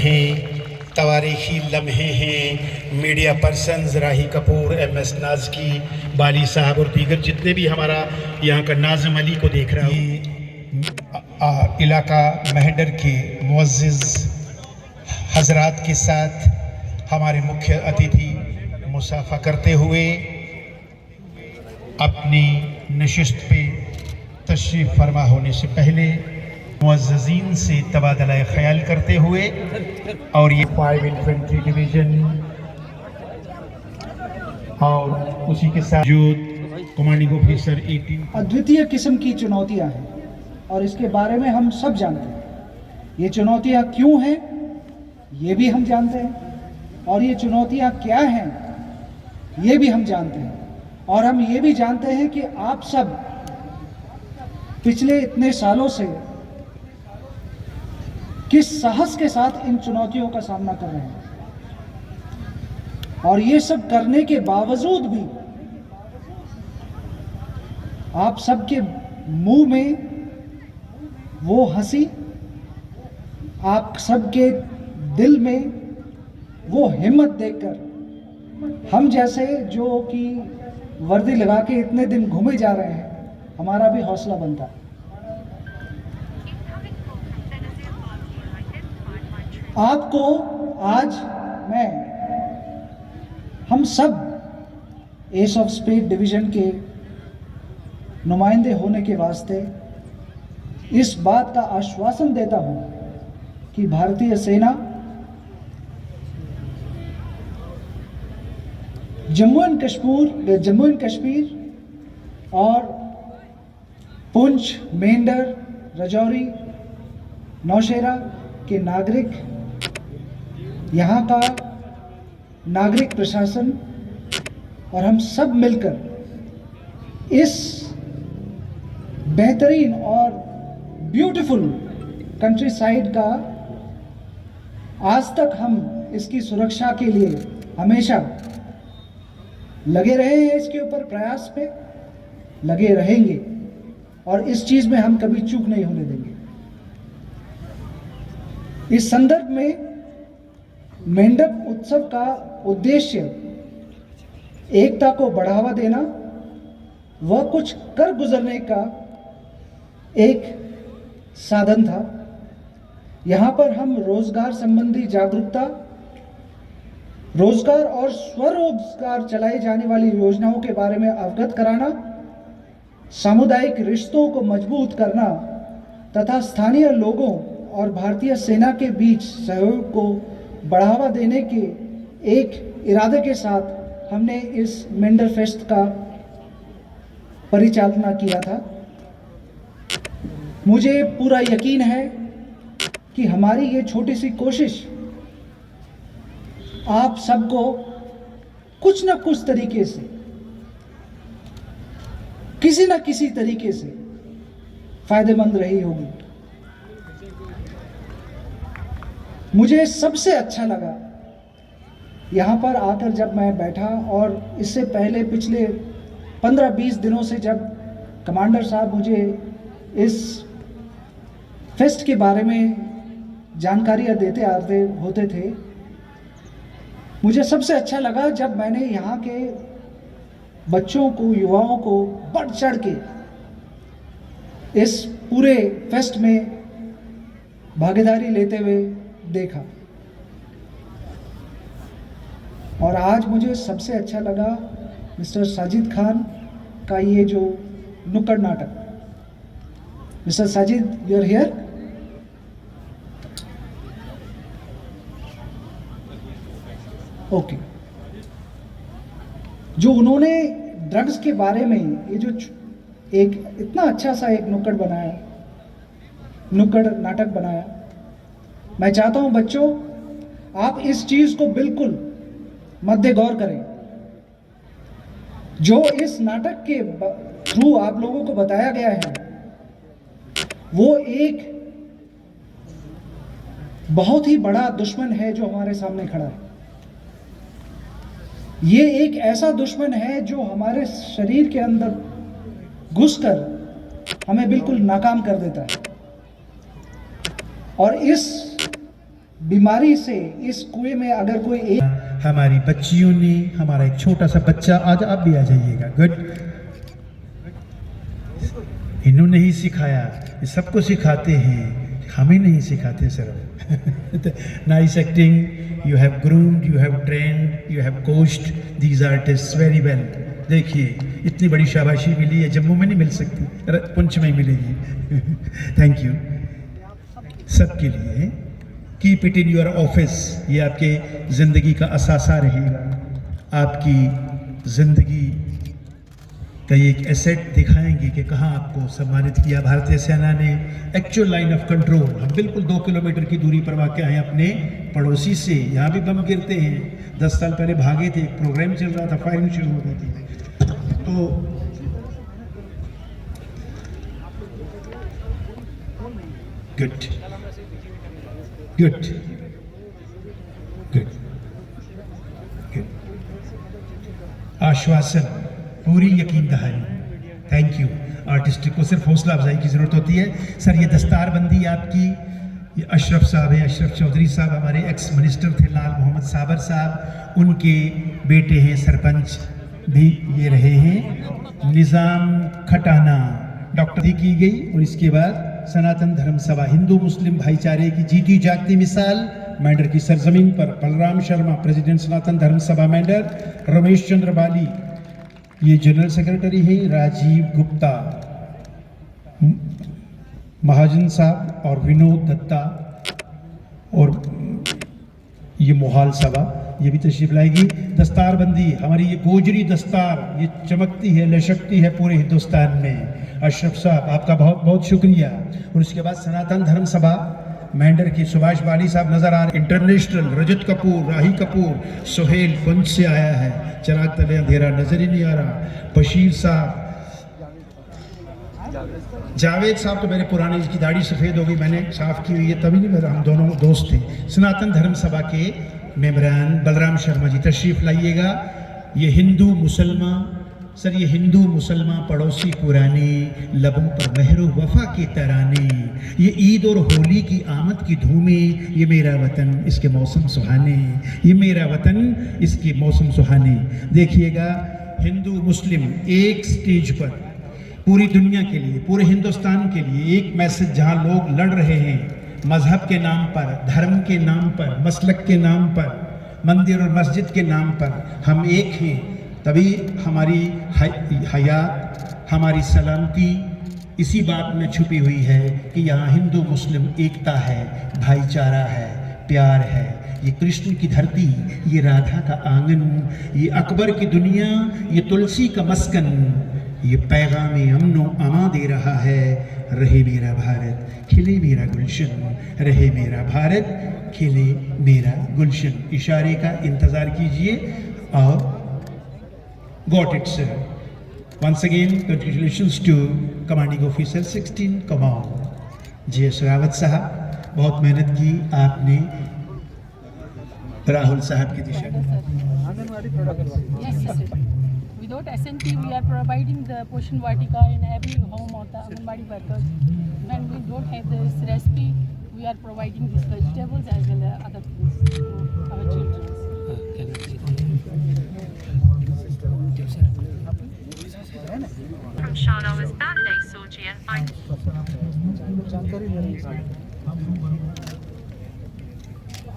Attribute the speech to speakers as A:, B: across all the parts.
A: हैं, तवारीखी लम्हे हैं। मीडिया पर्सनस राही कपूर, MS नाज़की, बाली साहब और दीगर जितने भी हमारा यहाँ का नाज़िम अली को देख रहा हूँ, इलाका महडर के मुअज़्ज़िज़ हज़रात के साथ हमारे मुख्य अतिथि मुसाफ़ा करते हुए अपनी नशिस्त पे तशरीफ़ फरमा होने से पहले मुअज़्ज़ज़ीन से तबादला ख़याल करते हुए और ये 5 इन्फेंट्री डिवीज़न और उसी के साथ जो कमांडिंग ऑफिसर 18
B: अद्वितीय किस्म की चुनौतियां हैं और इसके बारे में हम सब जानते हैं। ये चुनौतियां क्यों हैं ये भी हम जानते हैं और ये चुनौतियां क्या हैं ये भी हम जानते हैं। और हम ये भी जानते हैं कि आप सब पिछले इतने सालों से किस साहस के साथ इन चुनौतियों का सामना कर रहे हैं और ये सब करने के बावजूद भी आप सबके मुंह में वो हंसी, आप सबके दिल में वो हिम्मत देखकर हम जैसे जो कि वर्दी लगा के इतने दिन घूमे जा रहे हैं हमारा भी हौसला बनता है। आपको आज मैं हम सब एस ऑफ स्पेड डिवीज़न के नुमाइंदे होने के वास्ते इस बात का आश्वासन देता हूं कि भारतीय सेना जम्मू एंड कश्मीर और पुंछ, मेंढर, राजौरी, नौशेरा के नागरिक, यहाँ का नागरिक प्रशासन और हम सब मिलकर इस बेहतरीन और ब्यूटीफुल कंट्री साइड का आज तक हम इसकी सुरक्षा के लिए हमेशा लगे रहे हैं, इसके ऊपर प्रयास पे लगे रहेंगे और इस चीज़ में हम कभी चूक नहीं होने देंगे। इस संदर्भ में मेंढक उत्सव का उद्देश्य एकता को बढ़ावा देना व कुछ कर गुजरने का एक साधन था। यहाँ पर हम रोजगार संबंधी जागरूकता, रोजगार और स्वरोजगार चलाई जाने वाली योजनाओं के बारे में अवगत कराना, सामुदायिक रिश्तों को मजबूत करना तथा स्थानीय लोगों और भारतीय सेना के बीच सहयोग को बढ़ावा देने के एक इरादे के साथ हमने इस मेंढर फेस्ट का परिचालना किया था। मुझे पूरा यकीन है कि हमारी ये छोटी सी कोशिश आप सबको कुछ न कुछ तरीके से, किसी न किसी तरीके से फायदेमंद रही होगी। मुझे सबसे अच्छा लगा यहाँ पर आकर जब मैं बैठा और इससे पहले पिछले 15-20 दिनों से जब कमांडर साहब मुझे इस फेस्ट के बारे में जानकारियाँ देते आते होते थे, मुझे सबसे अच्छा लगा जब मैंने यहाँ के बच्चों को, युवाओं को बढ़ चढ़ के इस पूरे फेस्ट में भागीदारी लेते हुए देखा। और आज मुझे सबसे अच्छा लगा मिस्टर साजिद खान का ये जो नुक्कड़ नाटक। Mister Sajid, you are here. Okay. जो उन्होंने ड्रग्स के बारे में ये जो एक इतना अच्छा सा एक नुक्कड़ नाटक बनाया, मैं चाहता हूं बच्चों आप इस चीज को बिल्कुल मद्दे गौर करें। जो इस नाटक के थ्रू आप लोगों को बताया गया है वो एक बहुत ही बड़ा दुश्मन है जो हमारे सामने खड़ा है। ये एक ऐसा दुश्मन है जो हमारे शरीर के अंदर घुसकर हमें बिल्कुल नाकाम कर देता है। और इस बीमारी से इस कुएं में अगर कोई एक
A: हमारी बच्चियों ने, हमारा एक छोटा सा बच्चा, आज आप भी आ जाइएगा। गुड। इन्होंने ही सिखाया, ये सबको सिखाते हैं, हमें नहीं सिखाते sir. Nice acting, you have groomed, you have trend, you have coached these artist very well. देखिए इतनी बड़ी शाबाशी मिली है, जम्मू में नहीं मिल सकती, पुंछ में मिलेगी। थैंक यू सबके लिए। Keep it in your office, ये आपके ज़िंदगी का असासा रहेगा, आपकी ज़िंदगी का ये एक एसेट दिखाएंगे कि कहाँ आपको सम्मानित किया भारतीय सेना ने। एक्चुअल लाइन ऑफ कंट्रोल, हम बिल्कुल 2 किलोमीटर की दूरी पर वाक़ हैं अपने पड़ोसी से। यहाँ भी बम गिरते हैं, 10 साल पहले भागे थे, एक प्रोग्राम चल रहा था, फायरिंग शुरू हो गई थी। तो गुड गुड गुड गुड। आश्वासन, पूरी यकीन दहानी। Thank you. आर्टिस्ट को सिर्फ हौसला अफजाई की ज़रूरत होती है। सर ये दस्तारबंदी आपकी, ये अशरफ साहब है, अशरफ चौधरी साहब हमारे एक्स मिनिस्टर थे, लाल मोहम्मद साबर साहब, उनके बेटे हैं, सरपंच भी ये रहे हैं। निज़ाम खटाना डॉक्टर दी की गई, और इसके बाद सनातन धर्म सभा, हिंदू मुस्लिम भाईचारे की जीती जागती मिसाल, मैंडर की सरजमीन पर बलराम शर्मा प्रेसिडेंट सनातन धर्म सभा मैंडर, रमेश चंद्र बाली ये जनरल सेक्रेटरी है, राजीव गुप्ता, महाजन साहब और विनोद दत्ता, और ये मोहाल सभा ये भी तशरीफ लाएगी। दस्तारबंदी, हमारी ये गोजरी दस्तार, ये चमकती है, लचकती है पूरे हिंदुस्तान में। अशरफ साहब आपका बहुत बहुत शुक्रिया। और उसके बाद सनातन धर्म सभा मैंडर की सुभाष बाली साहब नजर आ रहे, इंटरनेशनल रजत कपूर, राही कपूर, सोहेल पुंछ से आया है, चिराग तले अंधेरा नजर ही नहीं आ रहा, बशीर साहब, जावेद साहब तो मेरे पुराने, जिसकी दाढ़ी सफ़ेद हो गई, मैंने साफ की हुई है, तभी नहीं मेरा, हम दोनों दोस्त थे। सनातन धर्म सभा के मेंबरान बलराम शर्मा जी तशरीफ लाइएगा। ये हिंदू मुसलमान, सर ये हिंदू मुसलमान पड़ोसी पुराने, लबों पर महरो वफा के तराने, ये ईद और होली की आमद की धूमें, ये मेरा वतन इसके मौसम सुहाने, ये मेरा वतन इसके मौसम सुहाने। देखिएगा हिंदू मुस्लिम एक स्टेज पर, पूरी दुनिया के लिए, पूरे हिंदुस्तान के लिए एक मैसेज, जहाँ लोग लड़ रहे हैं मजहब के नाम पर, धर्म के नाम पर, मसलक के नाम पर, मंदिर और मस्जिद के नाम पर, हम एक हैं, तभी हमारी हयात, हमारी सलामती इसी बात में छुपी हुई है कि यहाँ हिंदू मुस्लिम एकता है, भाईचारा है, प्यार है। ये कृष्ण की धरती, ये राधा का आंगन, ये अकबर की दुनिया, ये तुलसी का मस्कन, ये पैगाम अमनो अमा दे रहा है। रहे मेरा भारत, खिले मेरा गुलशन, रहे मेरा भारत, खिले मेरा गुलशन। इशारे का इंतज़ार कीजिए और got it sir. Once again congratulations to commanding officer 16 command JS Rawat साहब, बहुत मेहनत की आपने राहुल साहब की दिशा में।
C: Without SNP, we are providing the Poshan Vatika in every home of the Anganwadi workers. When we don't have this recipe, we are providing these vegetables as well as other things to our children.
D: From Shadow is that day, Soji and I.
B: जानकारी ले रहे हैं।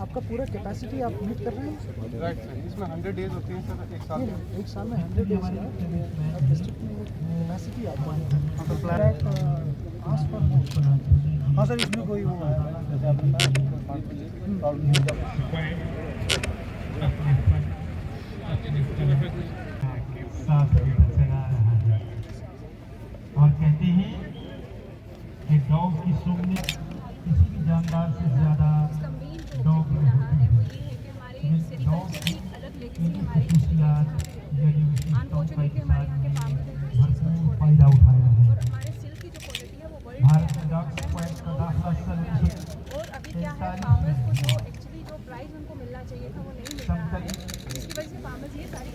B: आपका पूरा capacity आप meet कर रहे हैं?
E: राइट सर, इसमें 100 डेज होती है सर, एक साल में।
B: एक साल में 100 डेज का डिस्ट्रिक्ट में कैपेसिटी आपको आस पर। हाँ सर, इसमें कोई वो है जैसे आपने
A: और कहते हैं कि डॉग की सूंघने किसी भी जानदार से ज़्यादा डॉग में होती है। डॉग की खसूसियात यानी विशेषताओं का एक साथ भरपूर फायदा उठाया है। भारत में डॉग स्क्वाड का दाखिला सन 1943 में
F: प्राइस उनको मिलना चाहिए था वो नहीं मिल रहा है, जिसकी वजह से फार्मर्स ये सारी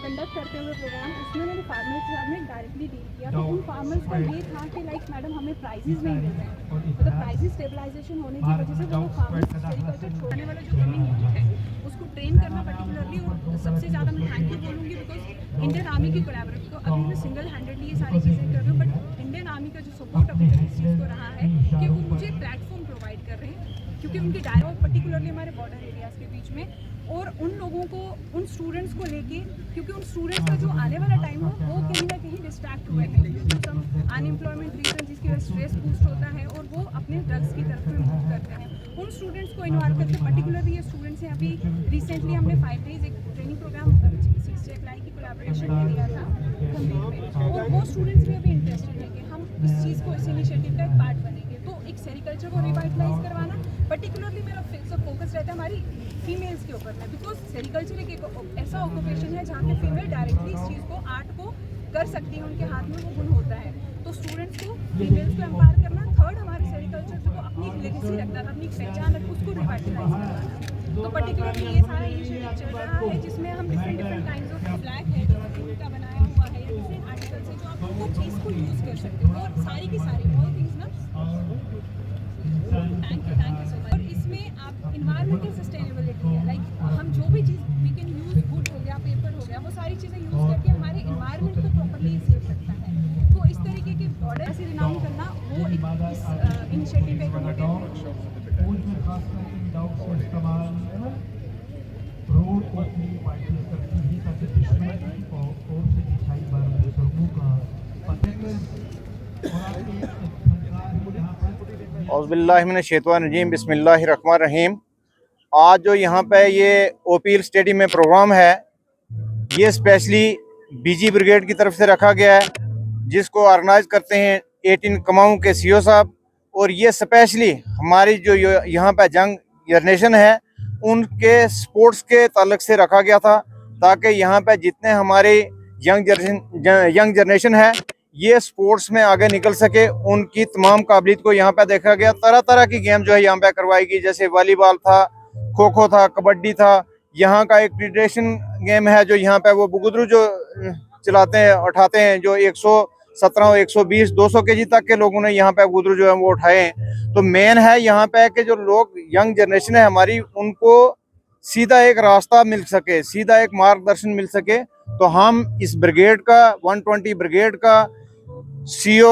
F: कंडक्ट करते हुए प्रोग्राम उसमें मैंने फार्मर्स के साथ में डायरेक्टली डील किया। तो उन फार्मर्स का ये था कि लाइक मैडम हमें प्राइजेस नहीं मिल रहे हैं, मतलब प्राइजेस स्टेबलाइजेशन होने की वजह से वो फार्मर्स सेरिकल्चर छोड़ने वाला जो कमिंग यूथ है उसको ट्रेन करना पर्टिकुलरली, और सबसे ज़्यादा मैं थैंक यू बोलूँगी बिकॉज इंडियन आर्मी की कोलैबोरेट को अभी मैं सिंगल हैंडेडली ये सारी चीज़ें कर रही हूँ, बट इंडियन आर्मी का जो सपोर्ट अभी तक इस चीज़ को रहा है कि वो मुझे प्लेटफॉर्म प्रोवाइड कर रहे हैं, क्योंकि उनके डायलॉग पर्टिकुलरली हमारे बॉर्डर एरियाज़ के बीच में, और उन लोगों को उन स्टूडेंट्स को लेके, क्योंकि उन स्टूडेंट्स का जो आने वाला टाइम हो वो कहीं ना कहीं डिस्ट्रैक्ट हुए हैं, अनएम्प्लॉयमेंट रीजन जिसकी वजह से स्ट्रेस बूस्ट होता है और वो अपने ड्रग्स की तरफ में मूव करते हैं। उन स्टूडेंट्स को इन्वॉल्व करके पर्टिकुलरली ये स्टूडेंट्स हैं, अभी रिसेंटली हमने 5 डेज एक ट्रेनिंग प्रोग्राम 6 अप्लाई की कोलैबोरेशन में दिया था खंबीर में, और वो स्टूडेंट्स भी अभी इंटरेस्टेड हैं कि हम इस चीज़ को, इस इनिशिएटिव का एक पार्ट बनेंगे। तो एक सेरिकल्चर को रिवाइटलाइज करवाना पर्टिकुलरली मेरा फोकस रहता है हमारी फीमेल्स के ऊपर में, बिकॉज सेरिकल्चर एक ऐसा ऑक्यूपेशन है जहाँ पे फीमेल डायरेक्टली इस चीज़ को, आर्ट को कर सकती है, उनके हाथ में वो गुण होता है। तो स्टूडेंट्स को, फीमेल्स को एम्पावर करना। थर्ड, हमारे सेरिकल्चर जो अपनी एक लेगेसी रखता था, अपनी एक पहचान रखती, उसको रिवाइटलाइज करवाना। तो पर्टिकुलरली ये सारा इनिशिएटिव चल रहा है जिसमें हम डिफरेंट काइंड्स ऑफ फ्लैग है जो मशीन का बनाया हुआ है, या डिफरेंट आर्टिकल्स है जो आप उनको पीसफुल यूज़ कर सकते हो, और सारी की सारी ऑल थिंग्स ना, थैंक यू सो मच। और इसमें आप इन्वायरमेंटल सस्टेनेबिलिटी है, लाइक हम जो भी चीज़ वी कैन यूज़, वुड हो गया, पेपर हो गया, वो सारी चीज़ें यूज़ करके हमारे इन्वायरमेंट को प्रॉपर्ली सेव करता है। तो इस तरीके के बॉर्डर से रिनाउंस करना वो एक इस इनिशिएटिव पे
G: औज़ुबिल्लाहिमिनश्शैतानिर्रजीम, बिस्मिल्लाहिर्रहमानिर्रहीम। आज जो यहाँ पे ये ओपीएल स्टेडियम में प्रोग्राम है, ये स्पेशली बीजी ब्रिगेड की तरफ से रखा गया है, जिसको ऑर्गेनाइज करते हैं 18 कमाऊँ के सीओ साहब, और ये स्पेशली हमारी जो यहाँ पे यंग जनरेशन है उनके स्पोर्ट्स के ताल्लुक से रखा गया था, ताकि यहाँ पे जितने हमारे यंग जनरेशन है ये स्पोर्ट्स में आगे निकल सके। उनकी तमाम काबिलियत को यहाँ पे देखा गया। तरह तरह की गेम जो है यहाँ पे करवाई गई, जैसे वॉलीबॉल था, खो खो था, कबड्डी था। यहाँ का एक ट्रेडिशन गेम है जो यहाँ पे वो बुगुद्रू जो चलाते हैं, उठाते हैं, जो 117, 120, 200 केजी तक के लोगों ने यहाँ पे बुगुद्रू जो है वो उठाए हैं। तो मेन है यहाँ पे कि जो लोग यंग जनरेशन है हमारी, उनको सीधा एक रास्ता मिल सके, सीधा एक मार्गदर्शन मिल सके। तो हम इस ब्रिगेड का, 120 ब्रिगेड का, सीओ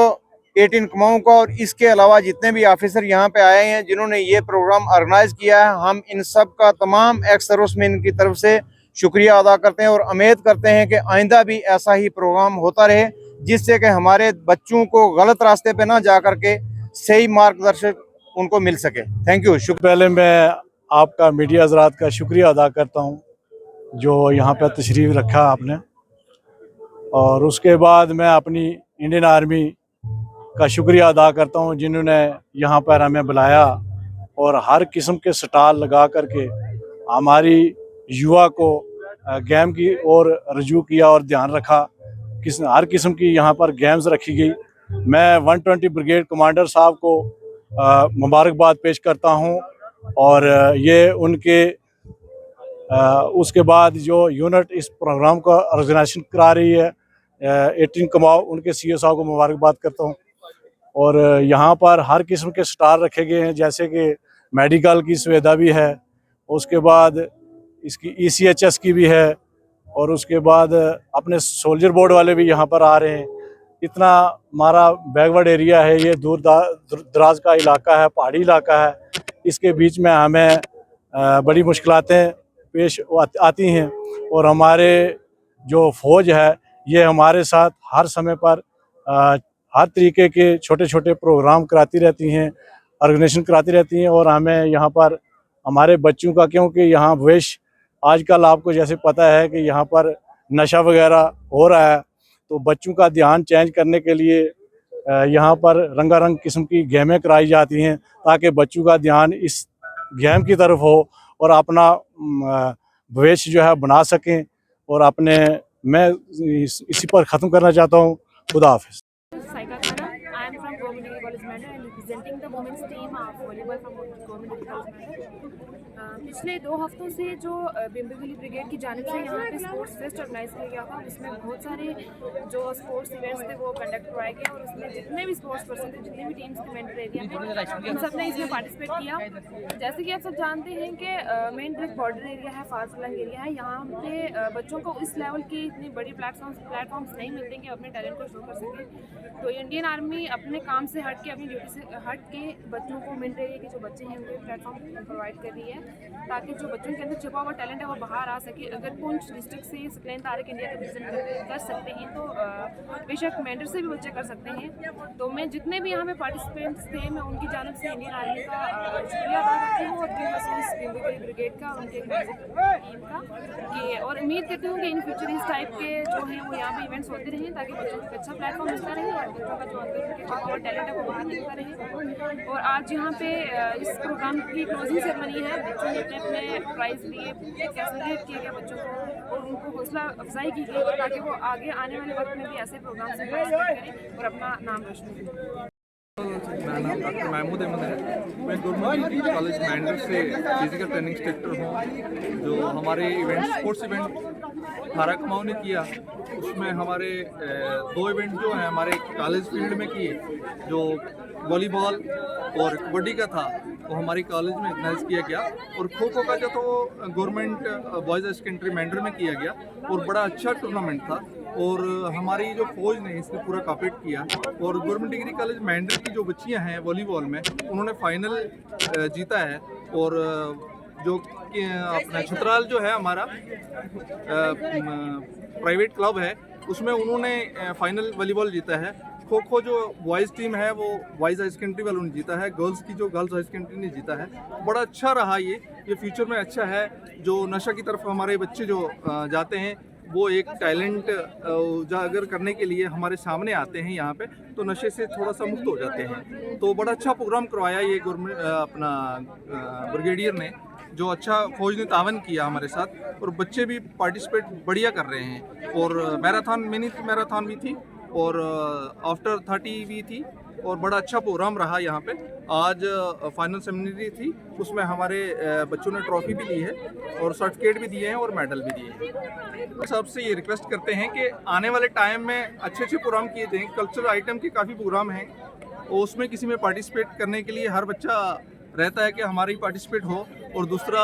G: 18 कमाऊँ का, और इसके अलावा जितने भी ऑफिसर यहाँ पे आए हैं जिन्होंने ये प्रोग्राम ऑर्गेनाइज किया है, हम इन सब का, तमाम एक्स सर्विसमैन की तरफ से शुक्रिया अदा करते हैं, और उम्मीद करते हैं कि आइंदा भी ऐसा ही प्रोग्राम होता रहे, जिससे कि हमारे बच्चों को गलत रास्ते पे ना जा करके सही मार्गदर्शक उनको मिल सके। Thank you.
H: पहले मैं आपका मीडिया हज़रात का शुक्रिया अदा करता हूँ जो यहाँ पर तशरीफ़ रखा आपने, और उसके बाद मैं अपनी इंडियन आर्मी का शुक्रिया अदा करता हूँ जिन्होंने यहाँ पर हमें बुलाया और हर किस्म के स्टॉल लगा करके हमारी युवा को गेम की ओर रजू किया और ध्यान रखा। हर किस्म की यहाँ पर गेम्स रखी गई। मैं 120 ब्रिगेड कमांडर साहब को मुबारकबाद पेश करता हूँ, और ये उनके उसके बाद जो यूनिट इस प्रोग्राम का ऑर्गेनाइजेशन करा रही है 18 कमाओ, उनके सीओ साहब को मुबारकबाद करता हूँ। और यहाँ पर हर किस्म के स्टार रखे गए हैं, जैसे कि मेडिकल की सुविधा भी है, उसके बाद इसकी ECHS की भी है, और उसके बाद अपने सोल्जर बोर्ड वाले भी यहाँ पर आ रहे हैं। इतना हमारा बैकवर्ड एरिया है, ये दूर दराज का इलाका है, पहाड़ी इलाका है, इसके बीच में हमें बड़ी मुश्किलातें पेश आती हैं, और हमारे जो फ़ौज है ये हमारे साथ हर समय पर हर तरीके के छोटे छोटे प्रोग्राम कराती रहती हैं, ऑर्गेनाइजेशन कराती रहती हैं। और हमें यहाँ पर हमारे बच्चों का, क्योंकि यहाँ भविष्य आजकल आपको जैसे पता है कि यहाँ पर नशा वगैरह हो रहा है, तो बच्चों का ध्यान चेंज करने के लिए यहाँ पर रंगारंग किस्म की गेमें कराई जाती हैं, ताकि बच्चों का ध्यान इस गेम की तरफ हो और अपना भविष्य जो है बना सकें। और अपने मैं इसी पर ख़त्म करना चाहता हूँ। खुदा हाफिज़।
F: Saika Khanna. I am from Government Degree College Mandal and representing the women's team of volleyball from Government Degree College Mandal.
I: पिछले 2 हफ्तों से जो बिम्बेगली ब्रिगेड की जानिब से यहाँ पे स्पोर्ट्स फेस्ट ऑर्गेनाइज किया गया था, उसमें बहुत सारे जो स्पोर्ट्स इवेंट्स थे वो कंडक्ट करवाए गए और उसमें जितने भी स्पोर्ट्स पर्सन थे, जितने भी टीम्स थे मेंटर एरिया में, उन सब ने इसमें पार्टिसिपेट किया। जैसे कि आप सब जानते हैं कि मेन ब्रिक बॉर्डर एरिया है, फार फ्लंग एरिया है, यहाँ पे बच्चों को इस लेवल की इतनी बड़ी प्लेटफॉर्म्स नहीं मिलते कि अपने टैलेंट को शो कर सकें। तो इंडियन आर्मी अपने काम से हट के, अपनी ड्यूटी से हट के बच्चों को मेंटर एरिया के जो बच्चे हैं उनको प्लेटफॉर्म प्रोवाइड कर रही है ताकि जो बच्चों के अंदर छुपा हुआ टैलेंट है वो बाहर आ सके। अगर पुंछ डिस्ट्रिक्ट से सकलेन तारक इंडिया का रिप्रेजेंट कर सकते हैं तो बेशक मेंटर से भी बच्चे कर सकते हैं। तो मैं जितने भी यहाँ पे पार्टिसिपेंट्स थे, मैं उनकी जानिब से इंडियन आर्मी का शुक्रिया अदा करती हूँ और बिम्बेगली ब्रिगेड का, उनके टीम का कि, और उम्मीद करती हूँ कि इन फ्यूचर इस टाइप के जो हैं वो यहाँ पे इवेंट्स होते रहें ताकि बच्चों को अच्छा प्लेटफॉर्म मिलता रहे और बच्चों का जो अंदर उनके छुपा हुआ टैलेंट है वो बाहर निकलता रहे। और आज यहाँ पे इस प्रोग्राम की क्लोजिंग सेरेमनी है, बच्चों ने अपने प्राइज़ लिए, कैसुलेट किए गए बच्चों को और उनको हौसला अफजाई की गई ताकि वो आगे आने वाले वक्त में भी ऐसे प्रोग्राम से पार्टिसिपेट करें और अपना नाम रोशन करें।
E: मेरा नाम डॉक्टर महमूद अहमद है। मैं गवर्नमेंट डिग्री कॉलेज मैंडर से फिजिकल ट्रेनिंग इंस्ट्रक्टर हूँ। जो हमारे स्पोर्ट्स इवेंट फारा कमाऊ ने किया, उसमें हमारे 2 इवेंट जो हैं हमारे कॉलेज फील्ड में किए, जो वॉलीबॉल और कबड्डी का था वो हमारी कॉलेज में ऑर्गेनाइज किया गया, और खो खो का जो तो गवर्नमेंट बॉयज़ हाई सेकेंडरी मैंडर में किया गया और बड़ा अच्छा टूर्नामेंट था। और हमारी जो फौज ने इसने पूरा कॉपरेट किया और गवर्नमेंट डिग्री कॉलेज मैंडर की जो बच्चियां हैं वॉलीबॉल में, उन्होंने फाइनल जीता है। और जो अपना छतराल जो है हमारा प्राइवेट क्लब है, उसमें उन्होंने फाइनल वॉलीबॉल जीता है। खो खो जो बॉयज़ टीम है वो बॉयज़ हाई सेकेंडरी वालों ने जीता है, गर्ल्स की जो गर्ल्स हाई सेकेंडरी ने जीता है। बड़ा अच्छा रहा ये फ्यूचर में अच्छा है। जो नशा की तरफ हमारे बच्चे जो जाते हैं वो एक टैलेंट उजागर करने के लिए हमारे सामने आते हैं यहाँ पे, तो नशे से थोड़ा सा मुक्त हो जाते हैं। तो बड़ा अच्छा प्रोग्राम करवाया ये गवर्नमेंट अपना ब्रिगेडियर ने, जो अच्छा फौज ने तावन किया हमारे साथ, और बच्चे भी पार्टिसिपेट बढ़िया कर रहे हैं। और मैराथन, मिनी मैराथन भी थी और आफ्टर 30 भी थी और बड़ा अच्छा प्रोग्राम रहा यहाँ पे। आज फाइनल सेरेमनी थी, उसमें हमारे बच्चों ने ट्रॉफी भी ली है और सर्टिफिकेट भी दिए हैं और मेडल भी दिए हैं। सबसे ये रिक्वेस्ट करते हैं कि आने वाले टाइम में अच्छे प्रोग्राम किए जाएँ। कल्चरल आइटम के काफ़ी प्रोग्राम हैं, उसमें किसी में पार्टिसिपेट करने के लिए हर बच्चा रहता है कि हमारी पार्टिसिपेट हो। और दूसरा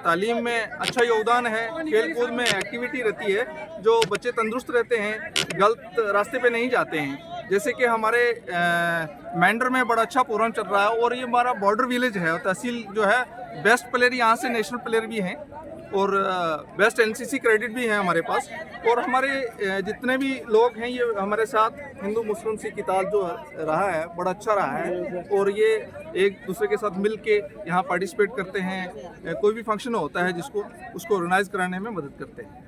E: तालीम में अच्छा योगदान है, खेल कूद में एक्टिविटी रहती है, जो बच्चे तंदुरुस्त रहते हैं, गलत रास्ते पे नहीं जाते हैं। जैसे कि हमारे मैंडर में बड़ा अच्छा प्रोग्राम चल रहा है और ये हमारा बॉर्डर विलेज है और तहसील जो है बेस्ट प्लेयर यहाँ से नेशनल प्लेयर भी हैं और बेस्ट एनसीसी क्रेडिट भी है हमारे पास। और हमारे जितने भी लोग हैं ये हमारे साथ हिंदू मुस्लिम सिख इताल जो रहा है बड़ा अच्छा रहा है और ये एक दूसरे के साथ मिल के यहाँ पार्टिसिपेट करते हैं। कोई भी फंक्शन होता है जिसको उसको ऑर्गेनाइज कराने में मदद करते हैं।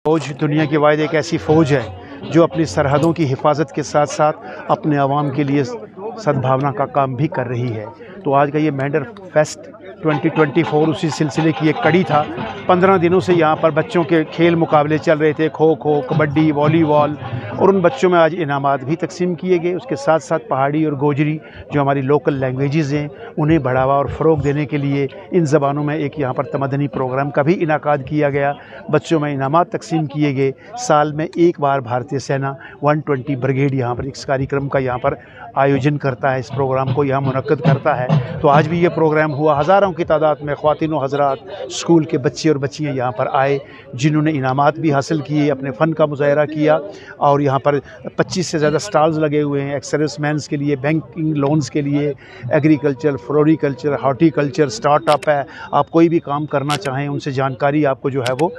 A: फौज दुनिया की वाहिद एक ऐसी फ़ौज है जो अपनी सरहदों की हिफाजत के साथ साथ अपने आवाम के लिए सद्भावना का काम भी कर रही है। तो आज का ये मैंडर फेस्ट 2024 उसी सिलसिले की एक कड़ी था। 15 दिनों से यहाँ पर बच्चों के खेल मुकाबले चल रहे थे, खो खो, कबड्डी, वॉलीबॉल, और उन बच्चों में आज इनामात भी तकसीम किए गए। उसके साथ साथ पहाड़ी और गोजरी जो हमारी लोकल लैंग्वेजेज़ हैं उन्हें बढ़ावा और फ़रोग देने के लिए इन ज़बानों में एक यहाँ पर तमदनी प्रोग्राम का भी इनाकाद किया गया। बच्चों में इनामात तकसीम किए गए। साल में एक बार भारतीय सेना 120 ब्रिगेड यहाँ पर इस कार्यक्रम का यहाँ पर आयोजन करता है, इस प्रोग्राम को यहाँ मुनक्कद करता है। तो आज भी ये प्रोग्राम हुआ। हज़ारों की तादाद में ख़वातीन व हज़रात, स्कूल के बच्चे और बच्चियाँ यहाँ पर आए, जिन्होंने इनामात भी हासिल किए, अपने फ़न का मुज़ाहरा किया। और यहाँ पर 25 से ज़्यादा स्टॉल्स लगे हुए हैं एक्स सर्विसमैन्स के लिए, बैंकिंग लोन्स के लिए, एग्रीकल्चर, फ्लोरिकल्चर, हॉर्टिकल्चर, स्टार्टअप है। आप कोई भी काम करना चाहें उनसे जानकारी आपको जो है वो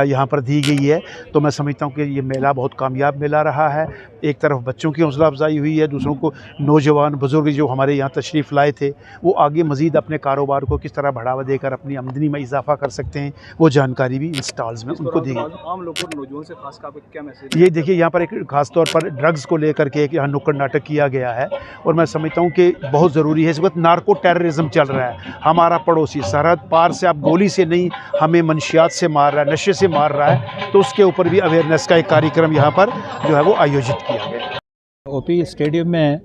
A: यहाँ पर दी गई है। तो मैं समझता हूँ कि ये मेला बहुत कामयाब मेला रहा है। एक तरफ बच्चों की हौसला अफजाई हुई है, दूसरों को नौजवान बुज़ुर्ग जो हमारे यहाँ तशरीफ़ लाए थे वो आगे मज़ीद अपने कारोबार को किस तरह बढ़ावा देकर अपनी आमदनी में इजाफा कर सकते हैं, वो जानकारी भी इन स्टॉल्स में उनको दी गई।
E: आम लोगों को नौजवान से खास क्या मैसेज?
A: ये देखिए यहाँ पर एक ख़ास तौर पर ड्रग्स को लेकर के एक यहाँ नुक्कड़ नाटक किया गया है और मैं समझता हूँ कि बहुत ज़रूरी है। इस वक्त नार्को टेररिज्म चल रहा है। हमारा पड़ोसी सरहद पार से आप गोली से नहीं हमें मनशियात से मार रहा है, नशे से मार रहा है, तो उसके ऊपर भी अवेयरनेस का एक कार्यक्रम यहाँ पर जो है वो आयोजित किया गया।
J: ओपी स्टेडियम में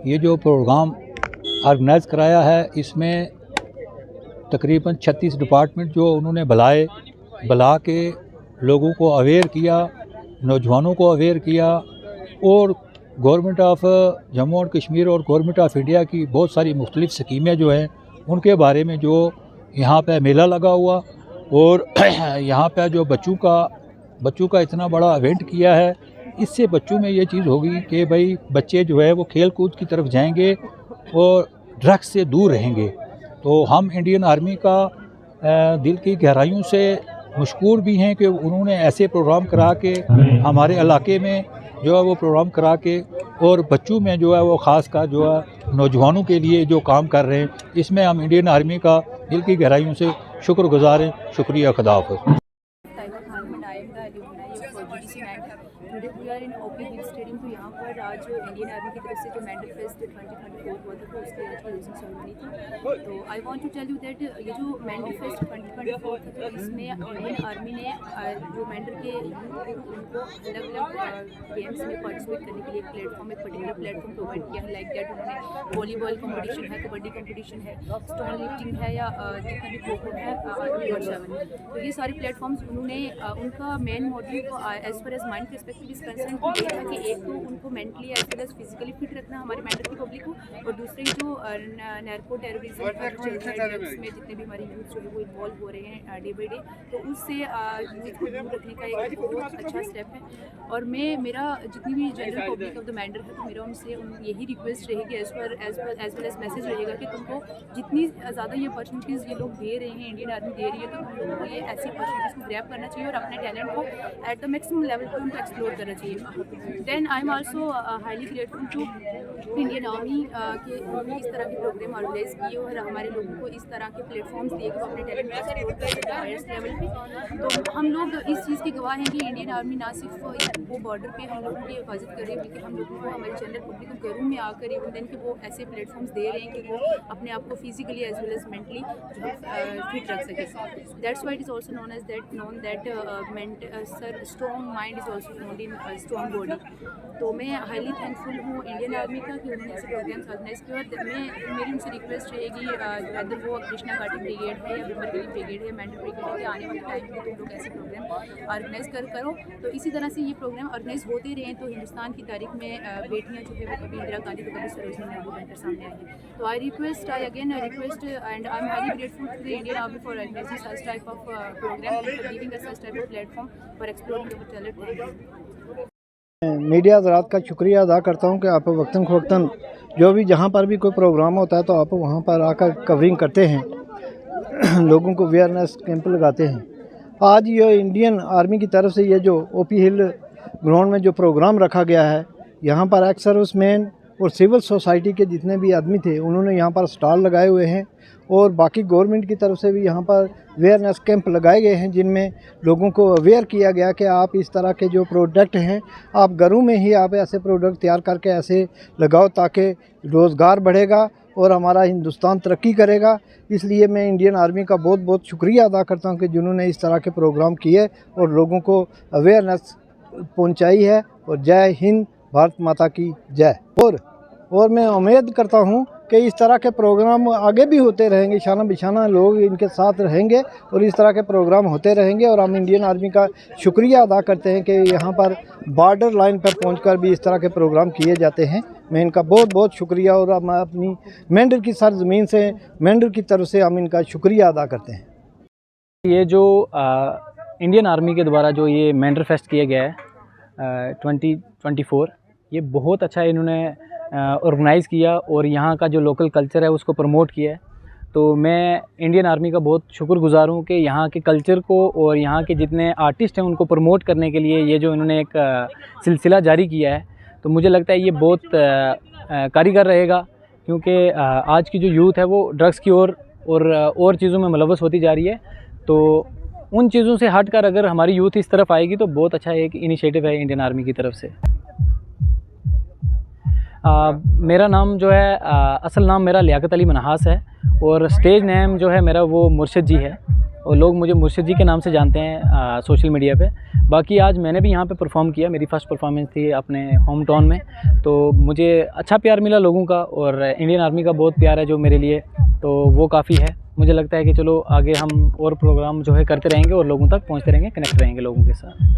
J: ये जो प्रोग्राम ऑर्गेनाइज कराया है, इसमें तकरीबन 36 डिपार्टमेंट जो उन्होंने बुला के लोगों को अवेयर किया, नौजवानों को अवेयर किया, और गवर्नमेंट ऑफ जम्मू और कश्मीर और गवर्नमेंट ऑफ इंडिया की बहुत सारी मुख्तलिफ़ स्कीमें जो हैं उनके बारे में जो यहाँ पे मेला लगा हुआ, और यहाँ पे जो बच्चों का इतना बड़ा इवेंट किया है, इससे बच्चों में ये चीज़ होगी कि भाई बच्चे जो है वो खेल कूद की तरफ जाएंगे और ड्रग्स से दूर रहेंगे। तो हम इंडियन आर्मी का दिल की गहराइयों से मशकूर भी हैं कि उन्होंने ऐसे प्रोग्राम करा के हमारे इलाके में जो है वो प्रोग्राम करा के और बच्चों में जो है वो ख़ास का जो है नौजवानों के लिए जो काम कर रहे हैं, इसमें हम इंडियन आर्मी का दिल की गहराइयों से शुक्रगुजार हैं। शुक्रिया, खुदा हाफ़िज़।
K: Today we are in OP hill stadium. तो यहाँ पर आज इंडियन आर्मी की तरफ से जो मेडल फेस्ट 2024 हुआ था तो उसकी आज क्लोजिंग सेरेमनी थी। तो I want to tell you that ये जो मेडल फेस्ट 2024 था तो इसमें इंडियन आर्मी ने जो मेडल के उनको अलग अलग गेम्स में पार्टिसिपेट करने के लिए एक प्लेटफॉर्म, एक पर्टिकुलर प्लेटफॉर्म प्रोवाइड किया है। लाइक दैट उन्होंने वॉलीबॉल कॉम्पिटिशन है, कबड्डी कॉम्पिटिशन है, स्टोन लिफ्टिंग है, या जितना भी खो खो है, आर्मी और 7। तो ये सारे प्लेटफॉर्म्स उन्होंने उनका main motive as per as mind perspective इस कंसर्न ये था कि एक तो उनको mentally as well as physically fit रखना हमारे मेंटल की पब्लिक को, और दूसरी जो नैर्को टेररिज्म का चल रहा है, ड्रग्स में जितने भी हमारे यूथ जो है वो इन्वॉल्व हो रहे हैं डे बाई डे, तो उससे यूथ को दूर रखने का एक बहुत अच्छा स्टेप है। और मेरा जितनी भी जनरल पब्लिक ऑफ द मैंडर है तो मेरा उनसे यही रिक्वेस्ट रहेगी एज वेल एज मैसेज रहेगा कि तुमको जितनी ज़्यादा ये अपॉर्चुनिटीज़ ये लोग दे रहे हैं, इंडियन आर्मी दे रही है, तो तुम लोगों को ये ऐसी अपॉर्चुनिटीज़ को ग्रैब करना चाहिए और अपने टैलेंट को एट द मैक्सिमम लेवल पर उनको एक्सप्लोर करना चाहिए। Then I am also highly grateful to Indian army कि उन्होंने इस तरह के प्रोग्राम ऑर्गेनाइज किए और हमारे लोगों को इस तरह के प्लेटफॉर्म्स दिए कि वो अपने टैलेंट को एक्सप्लोर कर सकें हाईएस्ट लेवल पे। तो हम लोग इस चीज़ की गवाह हैं कि इंडियन आर्मी ना सिर्फ वो बॉर्डर पे हम लोगों की हिफाजत कर रही है, बल्कि हम लोगों को हमारे जनरल पब्लिक को घरों में आकर इवन देन कि वो ऐसे प्लेटफॉर्म्स दे रहे हैं कि वो अपने आप को physically as well as mentally जो है फिट रख सके। That's why it is also known that sir strong mind is also found in strong body. तो मैं हाईली थैंकफुल हूँ इंडियन आर्मी का कि उन्होंने ऐसे प्रोग्राम्स ऑर्गेनाइज किए। और मेरी उनसे रिक्वेस्ट रहेगी अगर वो कृष्णा घाटी ब्रिगेड है या बिम्बरगिरी ब्रिगेड है, मैंडल ब्रिगेड है, कि आने वाले टाइम में तुम लोग ऐसे प्रोग्राम ऑर्गेनाइज करो। तो इसी तरह से ये प्रोग्राम ऑर्गेनाइज होते रहें तो हिंदुस्तान की तारीख में बेटियाँ जो है वो कभी इंदिरा गांधी तो कभी सरोजिनी नायडू बनकर सामने आई है। तो I request and I am highly grateful to the Indian Army for organising such type of programme and for giving us such type of platform for exploring our talent.
L: Media हज़रात का शुक्रिया अदा करता हूँ कि आप वक्तन फ़वक्तन जो भी जहाँ पर भी कोई प्रोग्राम होता है तो आप वहाँ पर आकर कवरिंग करते हैं, लोगों को अवेयरनेस कैंप लगाते हैं। आज ये इंडियन आर्मी की तरफ से ये जो ओपी हिल ग्राउंड में जो प्रोग्राम रखा गया है, यहाँ पर एक्स सर्विसमैन और सिविल सोसाइटी के जितने भी आदमी थे उन्होंने यहाँ पर स्टॉल लगाए हुए हैं, और बाकी गवर्नमेंट की तरफ से भी यहाँ पर अवेयरनेस कैंप लगाए गए हैं जिनमें लोगों को अवेयर किया गया कि आप इस तरह के जो प्रोडक्ट हैं आप घरों में ही आप ऐसे प्रोडक्ट तैयार करके ऐसे लगाओ ताकि रोज़गार बढ़ेगा और हमारा हिंदुस्तान तरक्की करेगा। इसलिए मैं इंडियन आर्मी का बहुत बहुत शुक्रिया अदा करता हूँ कि जिन्होंने इस तरह के प्रोग्राम किए और लोगों को अवेयरनेस पहुँचाई है। और जय हिंद, भारत माता की जय। और मैं उम्मीद करता हूँ कि इस तरह के प्रोग्राम आगे भी होते रहेंगे, शाना बिशाना लोग इनके साथ रहेंगे और इस तरह के प्रोग्राम होते रहेंगे। और हम इंडियन आर्मी का शुक्रिया अदा करते हैं कि यहाँ पर बॉर्डर लाइन पर पहुंचकर भी इस तरह के प्रोग्राम किए जाते हैं। मैं इनका बहुत बहुत शुक्रिया, और हम अपनी मेंढर की सरजमीन से मेंढर की तरफ से हम इनका शुक्रिया अदा करते हैं।
M: ये जो इंडियन आर्मी के द्वारा जो ये मेंढर फेस्ट किया गया है 2024, ये बहुत अच्छा इन्होंने ऑर्गेनाइज़ किया और यहाँ का जो लोकल कल्चर है उसको प्रमोट किया है। तो मैं इंडियन आर्मी का बहुत शुक्रगुजार हूँ कि यहाँ के कल्चर को और यहाँ के जितने आर्टिस्ट हैं उनको प्रमोट करने के लिए ये जो इन्होंने एक सिलसिला जारी किया है, तो मुझे लगता है ये बहुत कारीगर रहेगा, क्योंकि आज की जो यूथ है वो ड्रग्स की और चीज़ों में मुलव्वस होती जा रही है। तो उन चीज़ों से हटकर अगर हमारी यूथ इस तरफ आएगी तो बहुत अच्छा एक इनिशिएटिव है इंडियन आर्मी की तरफ से। मेरा नाम जो है असल नाम मेरा लियाकत अली मनहास है और स्टेज नेम जो है मेरा वो मुर्शिद जी है, और लोग मुझे मुर्शिद जी के नाम से जानते हैं सोशल मीडिया पे। बाकी आज मैंने भी यहाँ पे परफॉर्म किया, मेरी फ़र्स्ट परफॉर्मेंस थी अपने होम टाउन में, तो मुझे अच्छा प्यार मिला लोगों का और इंडियन आर्मी का बहुत प्यार है जो मेरे लिए तो वो काफ़ी है। मुझे लगता है कि चलो आगे हम और प्रोग्राम जो है करते रहेंगे और लोगों तक पहुंचते रहेंगे, कनेक्ट रहेंगे लोगों के साथ।